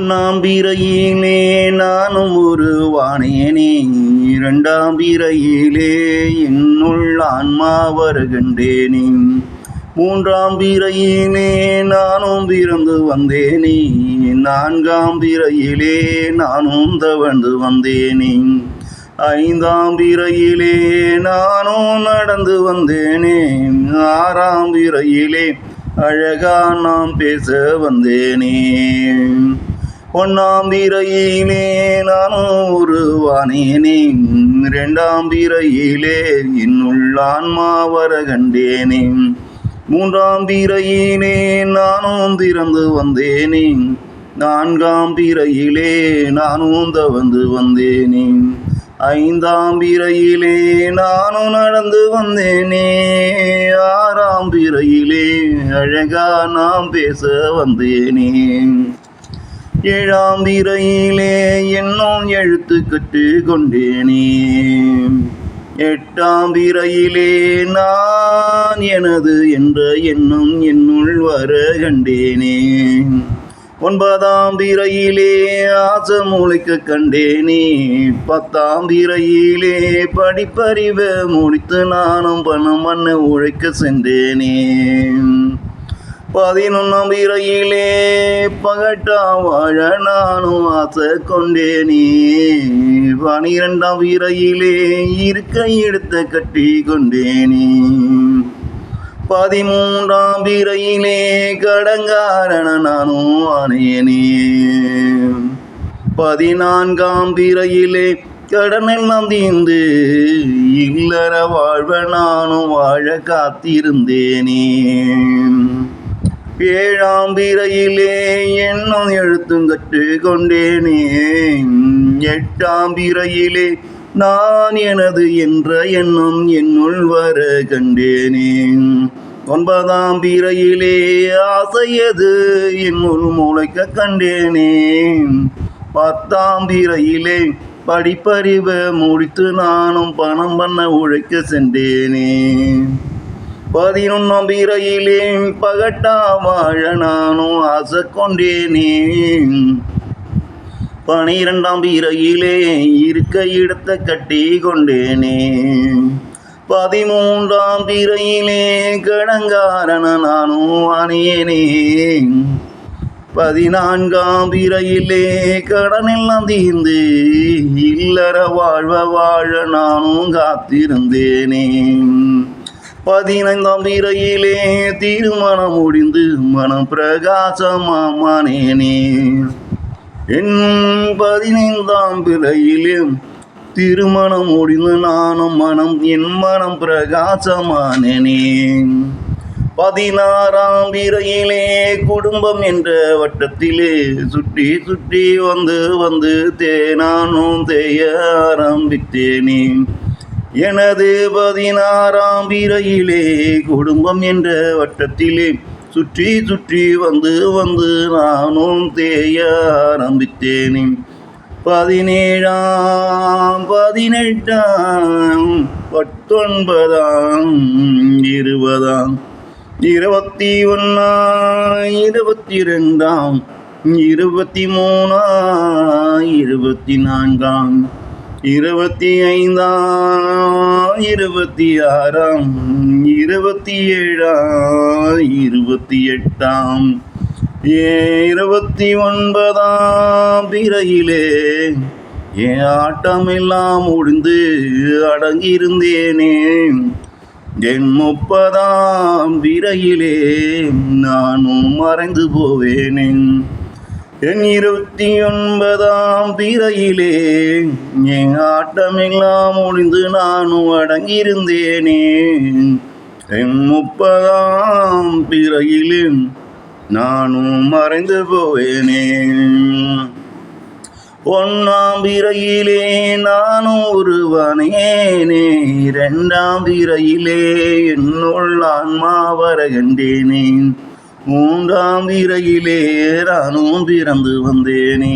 ஒன்னாம் பிறையிலே நானும் உருவானேனே, இரண்டாம் பிறையிலே என்னுள் ஆன்மா வருகின்றேனே, மூன்றாம் பிறையிலே நானும் பிறந்து வந்தேனே, நான்காம் பிறையிலே நானும் தவழ்ந்து வந்தேனே, ஐந்தாம் பிறையிலே நானும் நடந்து வந்தேனே, ஆறாம் பிறையிலே அழகா நாம் பேச வந்தேனே, ஒன்னாம் பிறையிலே நானும் உருவானேனே, இரண்டாம் பிறையிலே என்னுள் ஆன்மா வர கண்டேனே, மூன்றாம் பிறையிலே நானும் திறந்து வந்தேனே, நான்காம் பிறையிலே நானும் தவந்து வந்தேனே, ஐந்தாம் பிறையிலே நானும் நடந்து வந்தேனே, ஆறாம் பிறையிலே அழகா நாம் பேச வந்தேனே, ஏழாம் பிறையிலே என்னும் எழுத்து கற்று கொண்டேனே, எட்டாம் பிறையிலே நான் எனது என்ற எண்ணம் என்னுள் வர கண்டேனே, ஒன்பதாம் பிறையிலே ஆசை முளைக்க கண்டேனே, பத்தாம் பிறையிலே படிப்பறிவை முடித்து நானும் பணம் பண்ண உழைக்க சென்றேனே, பதினொன்னாம் பிறையிலே பகட்டா வாழ நானும் ஆசை கொண்டேனே, பனிரெண்டாம் பிறையிலே இருக்க எடுத்த கட்டி கொண்டேனே, பதிமூன்றாம் பிறையிலே கடங்காரண நானும் ஆனேனே, பதினான்காம் பிறையிலே கடனெல்லாம் தீர்ந்து இல்லற வாழ்வ நானும் வாழ காத்திருந்தேனே, ஏழாம் பிறையிலே என்னும் எழுத்தும் கற்று கொண்டேனே, எட்டாம் பிறையிலே நான் எனது என்ற எண்ணம் என்னுள் வர கண்டேனே, ஒன்பதாம் பிறையிலே ஆசையது என்னுள் முளைக்க கண்டேனே, பத்தாம் பிறையிலே படிப்பறிவை முடித்து நானும் பணம் பண்ண உழைக்க சென்றேனே, பதினொன்னாம் பிறையிலே பகட்டா வாழ நானும் ஆசை கொண்டேனே, பனிரெண்டாம் பிறையிலே இருக்க இடத்த கட்டி கொண்டேனே, பதிமூன்றாம் பிறையிலே கடங்காரண நானும் ஆனேனே, பதினான்காம் பிறையிலே கடனெல்லாம் தீர்ந்து இல்லற வாழ்வ வாழ நானும் காத்திருந்தேனே, பதினைந்தாம் பிறையிலே திருமணம் முடிந்து மனம் பிரகாசமானேனே, பதினைந்தாம் பிறையிலே திருமணம் முடிந்து நானும் என் மனம் பிரகாசமானேனே, பதினாறாம் பிறையிலே குடும்பம் என்ற வட்டத்திலே சுற்றி சுற்றி வந்து நானும் தேய ஆரம்பித்தேனே, எனது பதினாறாம் பிறையிலே குடும்பம் என்ற வட்டத்திலே சுற்றி சுற்றி வந்து நானும் தேய ஆரம்பித்தேனே, பதினேழாம் பதினெட்டாம் பத்தொன்பதாம் இருபதாம் 21 22 23 24 25 26 27 28 29ஆம் பிறையிலே என் ஆட்டமெல்லாம் முடிந்து அடங்கியிருந்தேனே, என் 30ஆம் பிறையிலே நானும் மறைந்து போவேனே, என் 29ஆம் பிறையிலே என் ஆட்டமெல்லாம் முடிந்து நானும் அடங்கியிருந்தேனே, என் 30ஆம் பிறையிலே நானும் மறைந்து போவேனே, ஒன்னாம் பிறையிலே நானும் உருவானேனே, இரண்டாம் பிறையிலே என்னுள் ஆன்மா வர கண்டேனே, மூன்றாம் பிறையிலே நானும் பிறந்து வந்தேனே.